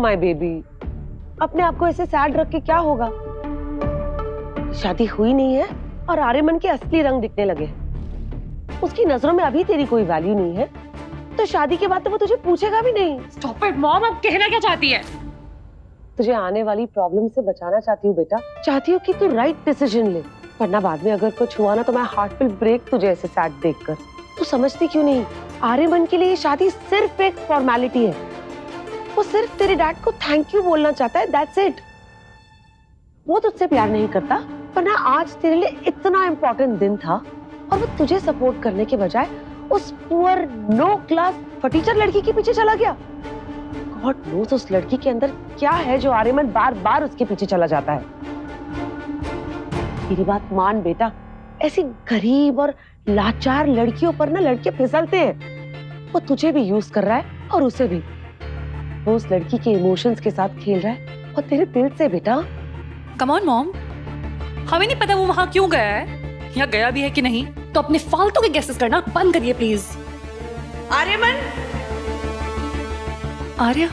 My baby, अपने आप को ऐसे सैड रख के क्या होगा? शादी हुई नहीं है और आर्यमन के असली रंग दिखने लगे। उसकी नजरों में अभी तेरी कोई वैल्यू नहीं है, तो शादी के बाद तो वो तुझे पूछेगा भी नहीं। स्टॉप इट मॉम, अब कहना क्या चाहती है? तुझे आने वाली प्रॉब्लम से बचाना चाहती हूँ बेटा। चाहती हूँ कि तू राइट डिसीजन ले, वरना बाद में अगर कुछ हुआ ना तो मैं हार्ट विल ब्रेक तुझे ऐसे सैड देखकर। तू समझती क्यों नहीं? आर्यमन के लिए ये शादी सिर्फ एक फॉर्मेलिटी है। वो सिर्फ तेरे डैड को थैंक यू बोलना चाहता है, दैट्स इट। वो तुझसे प्यार नहीं करता, वरना आज तेरे लिए इतना इम्पोर्टेंट दिन था और वो तुझे सपोर्ट करने के बजाय उस पुअर नो क्लास फटीचर लड़की के पीछे चला गया। गॉड नोस उस लड़की के अंदर क्या है जो आर्यमन बार बार उसके पीछे चला जाता है। मेरी बात मान बेटा, ऐसी गरीब और लाचार लड़कियों पर ना लड़के फिसलते हैं। वो तुझे भी यूज कर रहा है और उसे भी। वो उस लड़की के इमोशंस के साथ खेल रहा है और तेरे दिल से बेटा। कम ऑन मॉम, हमें नहीं पता वो वहां क्यों गया है या गया भी है कि नहीं, तो अपने फालतू के गेसेस करना बंद करिए प्लीज। आर्यमन, आर्या,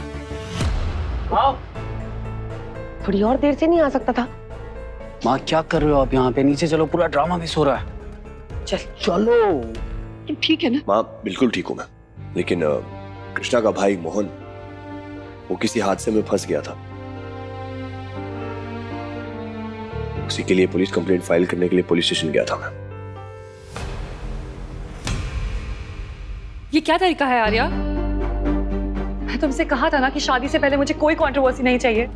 थोड़ी और देर से नहीं आ सकता था? माँ क्या कर रहे हो आप यहाँ पे? नीचे चलो, पूरा ड्रामा मिस हो रहा है। चल चलो। ठीक है ना? माँ बिल्कुल ठीक हूँ मैं, लेकिन कृष्णा का भाई मोहन वो किसी हादसे में फंस गया था। उसी के लिए पुलिस कंप्लेंट फाइल करने के लिए पुलिस स्टेशन गया था मैं। ये क्या तरीका है आर्या? मैं तुमसे कहा था ना कि शादी से पहले मुझे कोई कंट्रोवर्सी नहीं चाहिए।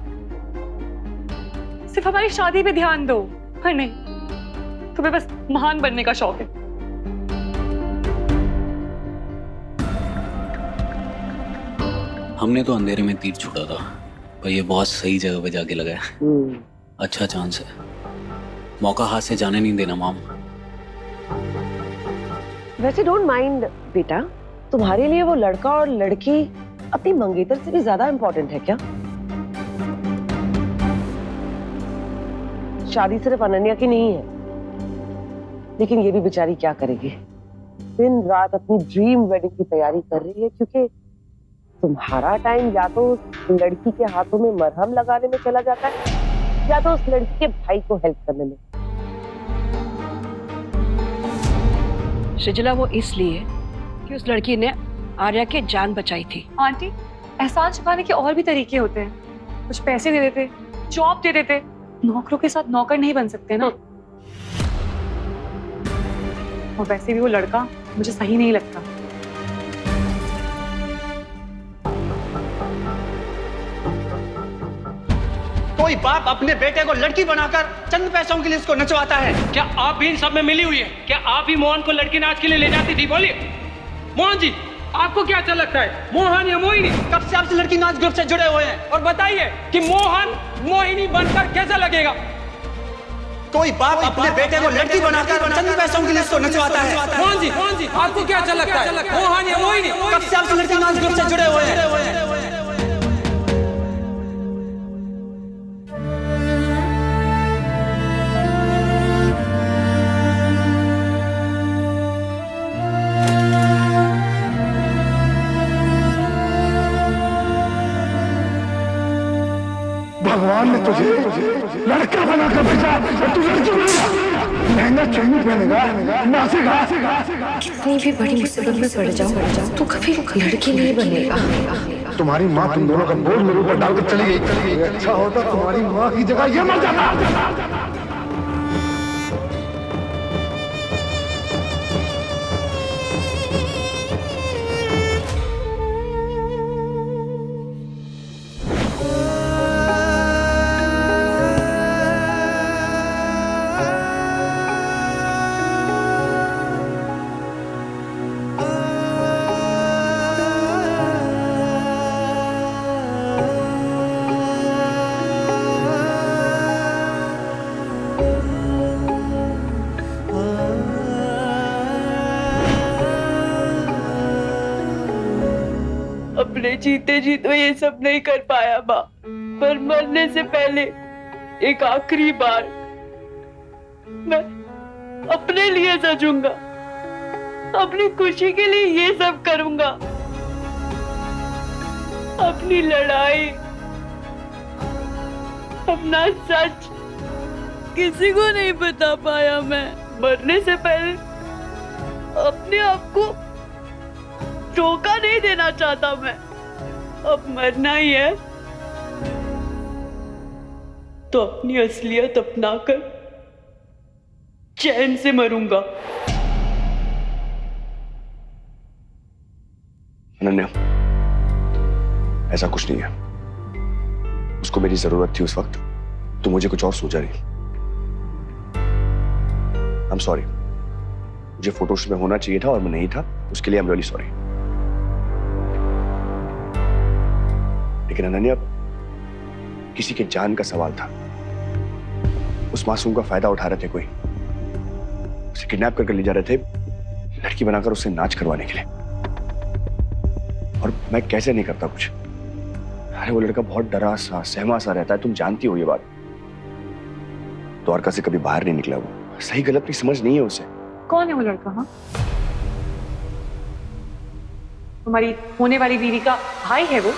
सिर्फ हमारी शादी पे ध्यान दो। पर नहीं, तुम्हें बस महान बनने का शौक है। हमने तो अंधेरे में तीर छुड़ा था, पर ये बहुत सही जगह पे जाके लगा है। अच्छा चांस है, मौका हाथ से जाने नहीं देना माम। वैसे डोंट माइंड बेटा, तुम्हारे लिए वो लड़का और लड़की अपनी मंगेतर से भी ज्यादा इंपॉर्टेंट है क्या? शादी सिर्फ अनन्या की नहीं है, लेकिन ये भी बेचारी क्या करेगी? दिन रात अपनी ड्रीम वेडिंग की तैयारी कर रही है, क्योंकि तुम्हारा टाइम या तो उस लड़की के हाथों में मरहम लगाने में चला जाता है या तो उस लड़की के भाई को हेल्प करने में। सृजला, वो इसलिए कि उस लड़की ने आर्या की जान बचाई थी। आंटी, एहसान छुपाने के और भी तरीके होते हैं। कुछ पैसे दे देते, जॉब दे देते। नौकरों के साथ नौकर नहीं बन सकते ना। और वैसे भी वो लड़का मुझे सही नहीं लगता। कोई बाप अपने बेटे को लड़की बनाकर चंद पैसों के लिए इसको नचवाता है। क्या आप भी इन सब में मिली हुई है? क्या आप भी मोहन को लड़की नाच के लिए ले जाती थी? बोलिए मोहन जी, आपको क्या अच्छा लगता है, मोहन या मोहिनी? कब से आपसे लड़की नाच ग्रुप से जुड़े हुए हैं? और बताइए कि मोहन मोहिनी बनकर कैसा लगेगा? कोई बाप अपने बेटे को लड़की बनाकर चंद पैसों के लिए इसको नचवाता है। मोहन जी, आपको क्या अच्छा लगता है, मोहन या मोहिनी? कब से आपसे लड़की नाच ग्रुप से जुड़े हुए हैं? भगवान ने तुझे लड़का बनाकर भेजा, तू लड़की बनेगा, महंगा चुन्नी पहनेगा, नाचेगा। कितनी भी बड़ी मुसीबत में पड़ जाओ, तू कभी लड़की नहीं बनेगा। तुम्हारी माँ तुम दोनों का बोझ मेरे ऊपर डालकर चली गई। अच्छा होता तुम्हारी माँ की जगह ये मर जाता। अपने जीते जी तो ये सब नहीं कर पाया माँ, पर मरने से पहले एक आखिरी बार मैं अपने लिए सजूंगा, अपनी खुशी के लिए ये सब करूंगा। अपनी लड़ाई अपना सच किसी को नहीं बता पाया मैं। मरने से पहले अपने आप को धोखा नहीं देना चाहता मैं। अब मरना ही है तो अपनी असलियत अपनाकर चैन से मरूंगा। अनन्या, ऐसा कुछ नहीं है। उसको मेरी जरूरत थी उस वक्त, तो मुझे कुछ और सोचा नहीं। आई एम सॉरी, मुझे फोटोशूट में होना चाहिए था और मैं नहीं था, उसके लिए आई एम रियली सॉरी। लेकिन अनन्या, किसी के जान का सवाल था। उस मासूम का फायदा उठा रहे थे कोई, उसे किडनैप करके ले जा रहे थे लड़की बनाकर उससे नाच करवाने के लिए। और मैं कैसे नहीं करता कुछ। अरे वो लड़का बहुत डरा सा सहमा सा रहता है, तुम जानती हो ये बात। द्वारका से कभी बाहर नहीं निकला वो, सही गलत की समझ नहीं है उसे। कौन है वो लड़का? हाँ, तुम्हारी होने वाली बीवी का भाई है वो?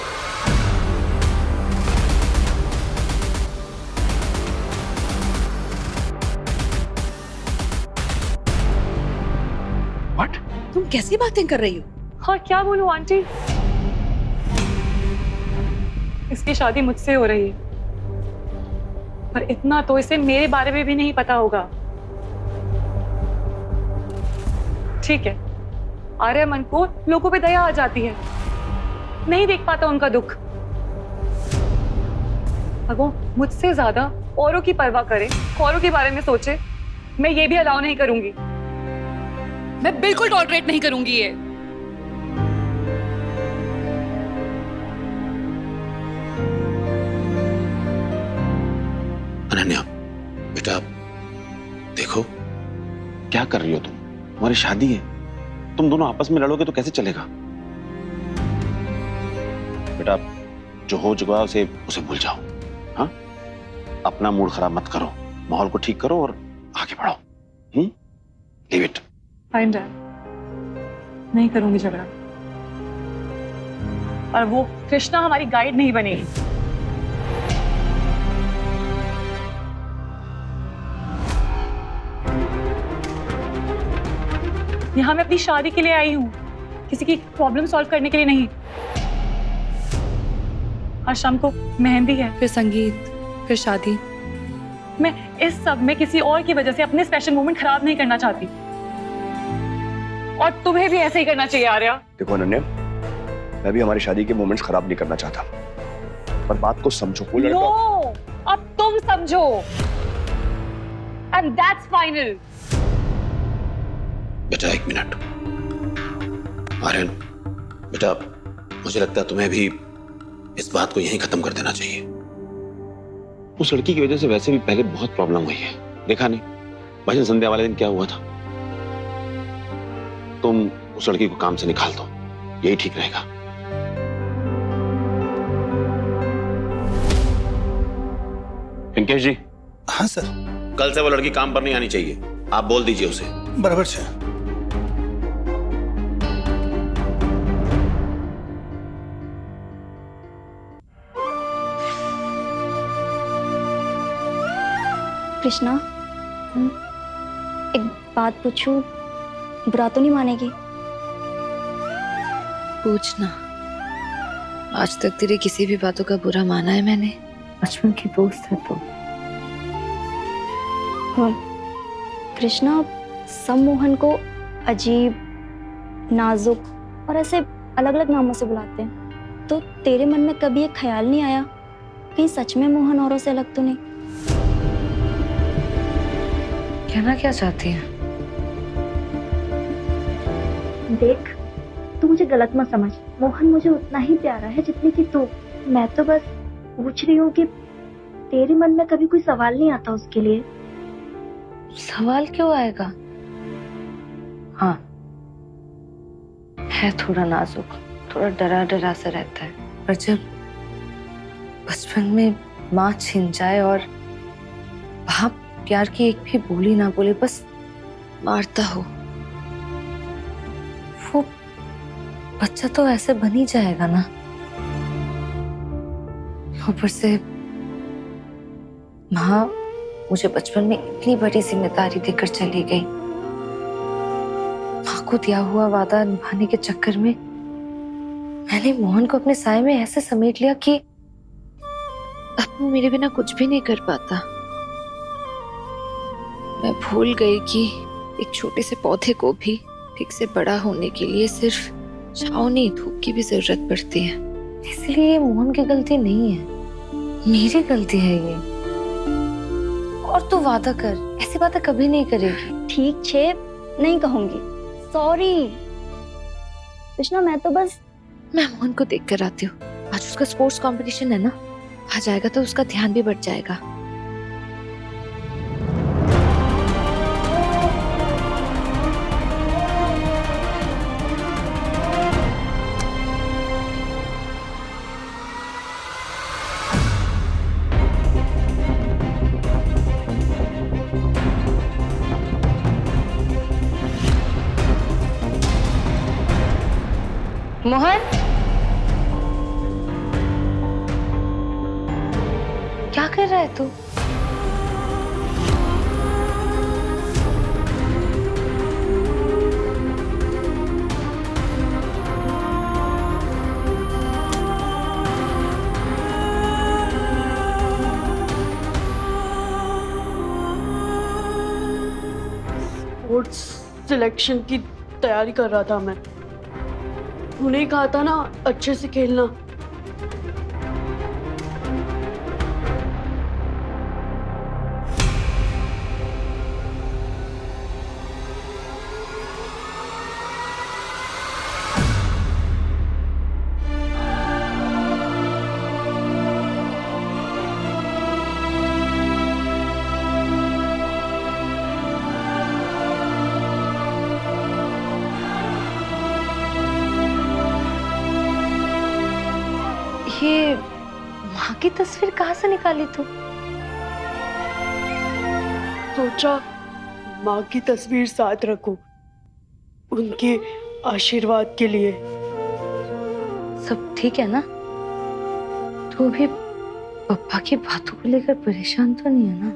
What? तुम कैसी बातें कर रही हो? हाँ, क्या बोलूं आंटी, इसकी शादी मुझसे हो रही है, पर इतना तो इसे मेरे बारे में भी नहीं पता होगा। ठीक है, आर्यमन को लोगों पे दया आ जाती है, नहीं देख पाता उनका दुख, और वो मुझसे ज्यादा औरों की परवाह करे, औरों के बारे में सोचे। मैं ये भी अलाउ नहीं करूंगी, मैं बिल्कुल टॉलरेट नहीं करूंगी ये। अनन्या, बेटा देखो क्या कर रही हो तुम? तुम्हारी शादी है, तुम दोनों आपस में लड़ोगे तो कैसे चलेगा? बेटा जो हो चुका है उसे भूल जाओ। हाँ, अपना मूड खराब मत करो, माहौल को ठीक करो और आगे बढ़ो। Leave it. फाइन डैड, नहीं करूंगी झगड़ा, और वो कृष्णा हमारी गाइड नहीं बनेगी। यहां मैं अपनी शादी के लिए आई हूं, किसी की प्रॉब्लम सॉल्व करने के लिए नहीं। आज शाम को मेहंदी है, फिर संगीत, फिर शादी। मैं इस सब में किसी और की वजह से अपने स्पेशल मोमेंट खराब नहीं करना चाहती, और तुम्हें भी ऐसे ही करना चाहिए आर्या। देखो अनन्या, मैं भी हमारी शादी के मोमेंट्स खराब नहीं करना चाहता, पर बात को समझो। वो लड़का नो, अब तुम समझो, एंड दैट्स फाइनल। बेटा एक मिनट, आर्यन बेटा, मुझे लगता है तुम्हें भी इस बात को यहीं खत्म कर देना चाहिए। उस लड़की की वजह से वैसे भी पहले बहुत प्रॉब्लम हुई है, देखा नहीं भजन संध्या वाले दिन क्या हुआ था? तुम उस लड़की को काम से निकाल दो, यही ठीक रहेगा। पिंकेश जी। हाँ सर। कल से वो लड़की काम पर नहीं आनी चाहिए, आप बोल दीजिए उसे। बराबर से। कृष्णा, एक बात पूछूं, बुरा तो नहीं मानेगी? पूछना, आज तक तेरी किसी भी बातों का बुरा माना है मैंने? बचपन की दोस्त है तो। हाँ, कृष्णा, सम्मोहन को अजीब, नाजुक और ऐसे अलग अलग नामों से बुलाते हैं, तो तेरे मन में कभी ये ख्याल नहीं आया कहीं सच में मोहन औरों से अलग तो नहीं? कहना क्या चाहती है? देख, तू मुझे गलत मत समझ, मोहन मुझे उतना ही प्यारा है जितनी कि तू। मैं तो बस पूछ रही हूँ कि तेरे मन में कभी कोई सवाल नहीं आता उसके लिए? सवाल क्यों आएगा? हाँ, है थोड़ा नाजुक, थोड़ा डरा डरा सा रहता है, पर जब बचपन में माँ छिन जाए और बाप प्यार की एक भी बोली ना बोले, बस मारता हो, वो बच्चा तो ऐसे बन ही जाएगा ना। ऊपर से माँ मुझे बचपन में इतनी बड़ी जिम्मेदारी देकर चली गई। माँ को दिया हुआ वादा निभाने के चक्कर में मैंने मोहन को अपने साए में ऐसे समेट लिया कि अब वो मेरे बिना कुछ भी नहीं कर पाता। मैं भूल गई कि एक छोटे से पौधे को भी ठीक से बड़ा होने के लिए सिर्फ छांव नहीं, धूप की भी जरूरत पड़ती है। इसलिए ये मोहन की गलती नहीं है, मेरी गलती है ये। और तू वादा कर, ऐसी बातें कभी नहीं करेगी। ठीक छे, नहीं कहूंगी, सॉरी। कृष्णा मैं मोहन को देख कर आती हूँ। आज उसका स्पोर्ट्स कंपटीशन है ना, आ जाएगा तो उसका ध्यान भी बढ़ जाएगा। मोहन, क्या कर रहा है तू? स्पोर्ट्स सिलेक्शन की तैयारी कर रहा था मैं। तूने ही कहा था ना अच्छे से खेलना। ये माँ की तस्वीर कहाँ से निकाली तू? सोचा माँ की तस्वीर साथ रखूं, उनके आशीर्वाद के लिए। सब ठीक है ना? तू भी पापा की बातों को लेकर परेशान तो नहीं है ना?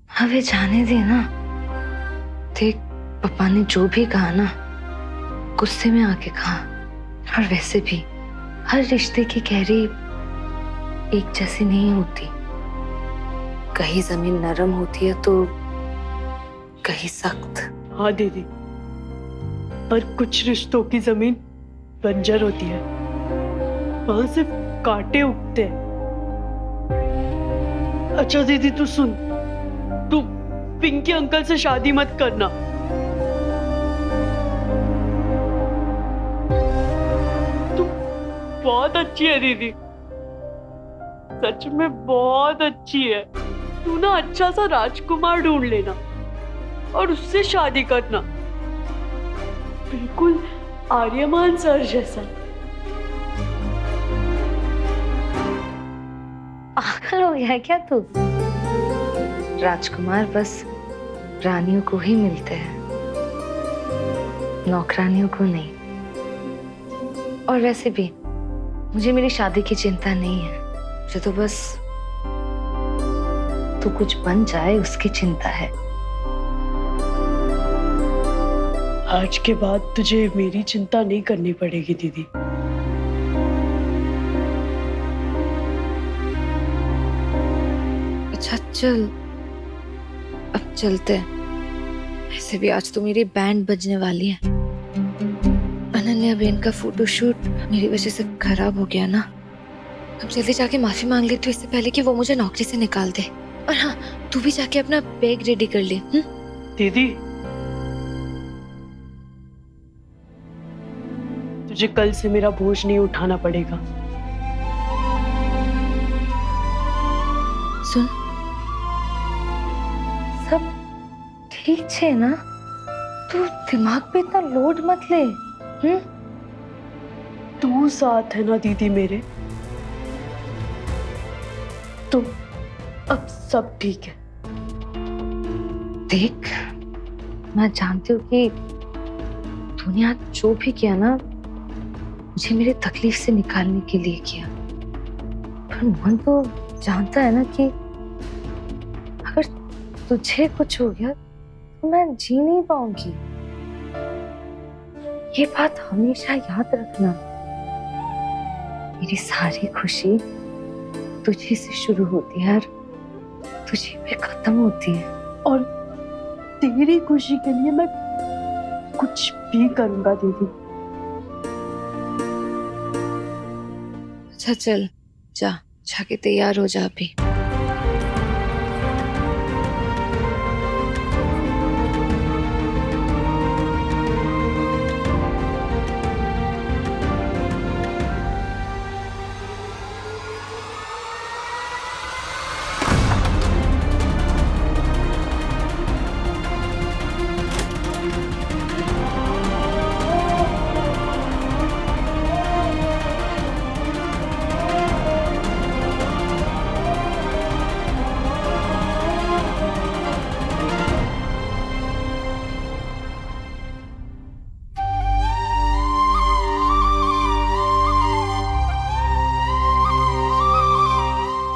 हमें जाने दे ना। देख, पापा ने जो भी कहा ना, गुस्से में आके कहा। और वैसे भी हर रिश्ते की गहरी एक जैसी नहीं होती। कहीं जमीन नरम होती है तो कहीं सख्त। हाँ दीदी, पर कुछ रिश्तों की जमीन बंजर होती है, वहां से कांटे उगते हैं। अच्छा दीदी तू सुन, तू पिंकी अंकल से शादी मत करना। बहुत अच्छी है दीदी, सच में बहुत अच्छी है। तू ना अच्छा सा राजकुमार ढूंढ लेना और उससे शादी करना, बिल्कुल आर्यमान सर जैसा। पागल हो गया है क्या तू? राजकुमार बस रानियों को ही मिलते हैं, नौकरानियों को नहीं। और वैसे भी मुझे मेरी शादी की चिंता नहीं है, मुझे तो बस तू कुछ बन जाए उसकी चिंता है। आज के बाद तुझे मेरी चिंता नहीं करनी पड़ेगी दीदी। अच्छा चल, अब चलते हैं। ऐसे भी आज तो मेरी बैंड बजने वाली है। अनन्या बेन का फोटोशूट मेरी वजह से खराब हो गया ना। अब जल्दी जाके माफी मांग लेती हूँ इससे पहले कि वो मुझे नौकरी से निकाल दे। और हाँ, तू भी जाके अपना बैग रेडी कर ले। दीदी तुझे कल से मेरा बोझ नहीं उठाना पड़ेगा। सुन, सब ठीक छे ना? तू दिमाग पे इतना लोड मत ले। तू साथ है ना दीदी मेरे, तो अब सब ठीक है। देख, मैं जानती हूँ कि तूने आज जो भी किया ना, मुझे मेरे तकलीफ से निकालने के लिए किया। पर मोहन तो जानता है ना कि अगर तुझे कुछ हो गया तो मैं जी नहीं पाऊंगी। ये बात हमेशा याद रखना। मेरी सारी खुशी तुझे से शुरू होती है और तुझे पे खत्म होती है। और तेरी खुशी के लिए मैं कुछ भी करूंगा दीदी। अच्छा चल, जाके तैयार हो जा अभी।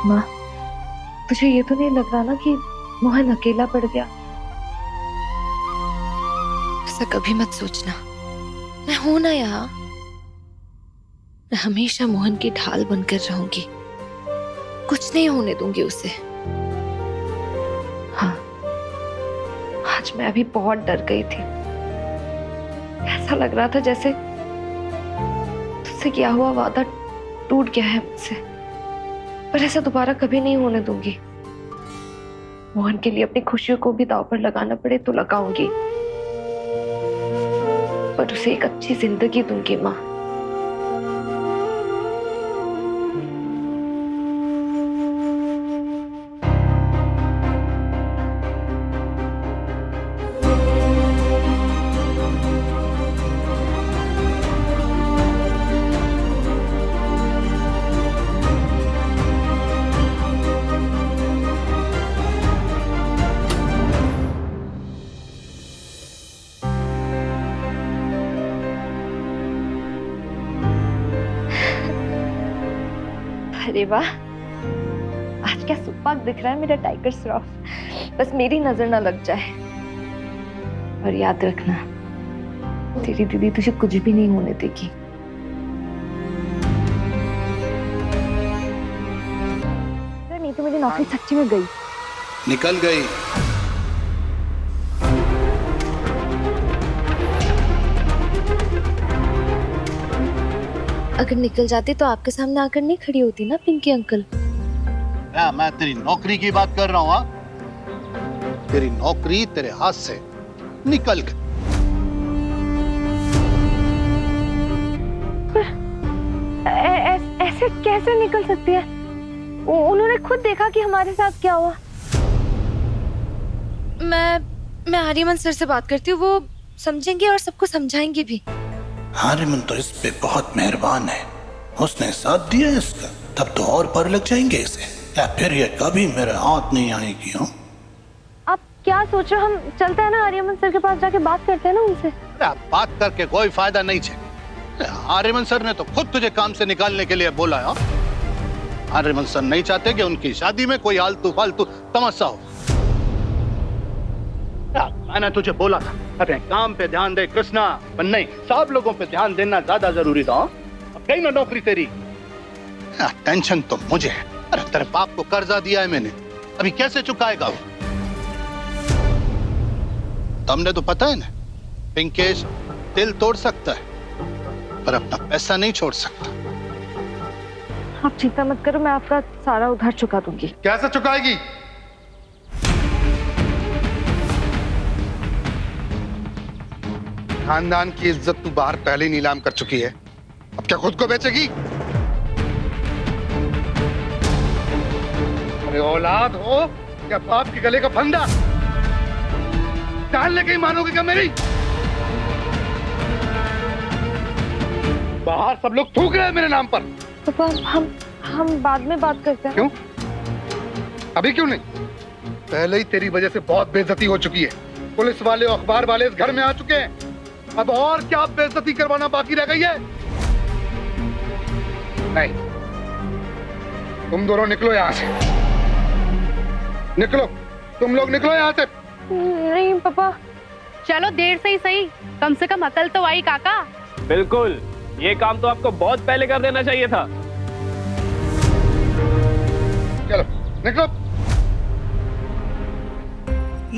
माँ, तुझे ये तो नहीं लग रहा ना कि मोहन अकेला पड़ गया? ऐसा कभी मत सोचना, मैं हूं ना यहाँ। मैं हमेशा मोहन की ढाल बनकर रहूंगी, कुछ नहीं होने दूंगी उसे। हाँ, आज मैं अभी बहुत डर गई थी। ऐसा लग रहा था जैसे तुझसे किया हुआ वादा टूट गया है मुझसे, पर ऐसा दोबारा कभी नहीं होने दूंगी। मोहन के लिए अपनी खुशियों को भी दांव पर लगाना पड़े तो लगाऊंगी, पर उसे एक अच्छी जिंदगी दूंगी माँ। अरे वाह, आज क्या सुपाक दिख रहा है मेरा टाइगर श्रॉफ। बस मेरी नजर ना लग जाए। और याद रखना, तेरी दीदी तुझे कुछ भी नहीं होने देगी। नहीं तो मेरी नौकरी सच्ची में गई। निकल गई। अगर निकल जाती तो आपके सामने आकर नहीं खड़ी होती ना पिंकी अंकल। मैं तेरी नौकरी की बात कर रहा हूँ। तेरी नौकरी तेरे हाथ से निकल गई। ऐसे कैसे निकल सकती है? उन्होंने खुद देखा कि हमारे साथ क्या हुआ। मैं आर्यमन सर से बात करती हूँ, वो समझेंगे और सबको समझाएंगे भी। आर्यमन तो इस पे बहुत मेहरबान है, उसने साथ दिया इसका, तब तो और पर लग जाएंगे इसे, या फिर ये कभी मेरे हाथ नहीं आएगी। हो आप क्या सोच रहे हो? हम चलते हैं ना आर्यमन सर के पास, जाके बात करते हैं ना उनसे। बात करके कोई फायदा नहीं है। आर्यमन सर ने तो खुद तुझे काम से निकालने के लिए बोला है। आर्यमन सर नहीं चाहते कि उनकी शादी में कोई आलतू फालतू तमाशा हो। मैंने तुझे बोला था अपने काम पे ध्यान दे कृष्णा, पर नहीं, सब लोगों पे ध्यान देना ज्यादा जरूरी था। अब गई ना नौकरी तेरी। टेंशन तो मुझे है। अरे तेरे बाप को कर्जा दिया है मैंने, अभी कैसे चुकाएगा वो? तुमने तो पता है ना, पिंकेश दिल तोड़ सकता है पर अपना पैसा नहीं छोड़ सकता। आप चिंता मत करो, मैं आपका सारा उधार चुका दूंगी। कैसे चुकाएगी? खानदान की इज्जत तू बाहर पहले ही नीलाम कर चुकी है, अब क्या खुद को बेचेगी? अरे औलाद हो या बाप के गले का फंदा, जान लेके ही मानोगी क्या मेरी? बाहर सब लोग थूक रहे हैं मेरे नाम पर। पापा, हम बाद में बात करते हैं। क्यों? अभी क्यों नहीं? पहले ही तेरी वजह से बहुत बेइज्जती हो चुकी है। पुलिस वाले और अखबार वाले इस घर में आ चुके हैं, अब और क्या बेइज्जती करवाना बाकी रह गई है? नहीं, तुम दोनों निकलो यहाँ से, निकलो, तुम लोग निकलो यहाँ से। नहीं पापा, चलो देर से ही सही, कम से कम अकल तो आई काका। बिल्कुल, ये काम तो आपको बहुत पहले कर देना चाहिए था। चलो निकलो।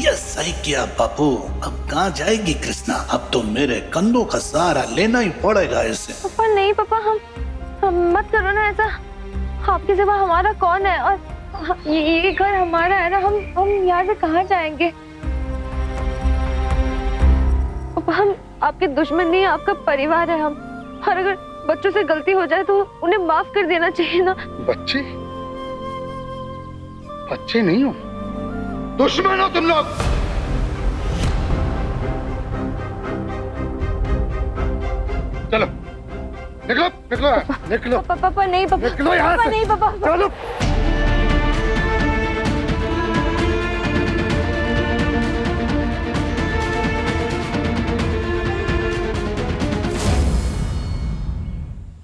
ये सही किया बापू। अब कहाँ जाएगी कृष्णा? अब तो मेरे कंधों का सहारा लेना ही पड़ेगा इसे। पापा नहीं पापा, हम मत करो ना ऐसा। आपके सिवा हमारा कौन है? और ये घर हमारा है ना, हम यहाँ से कहाँ जाएंगे? पापा हम आपके दुश्मन नहीं, आपका परिवार है हम। और अगर बच्चों से गलती हो जाए तो उन्हें माफ कर देना चाहिए ना। बच्चे बच्चे नहीं हो, दुश्मन हो तुम लोग। चलो निकलो निकलो निकलो। पापा नहीं पापा, निकलो यहाँ से। नहीं पापा। चलो।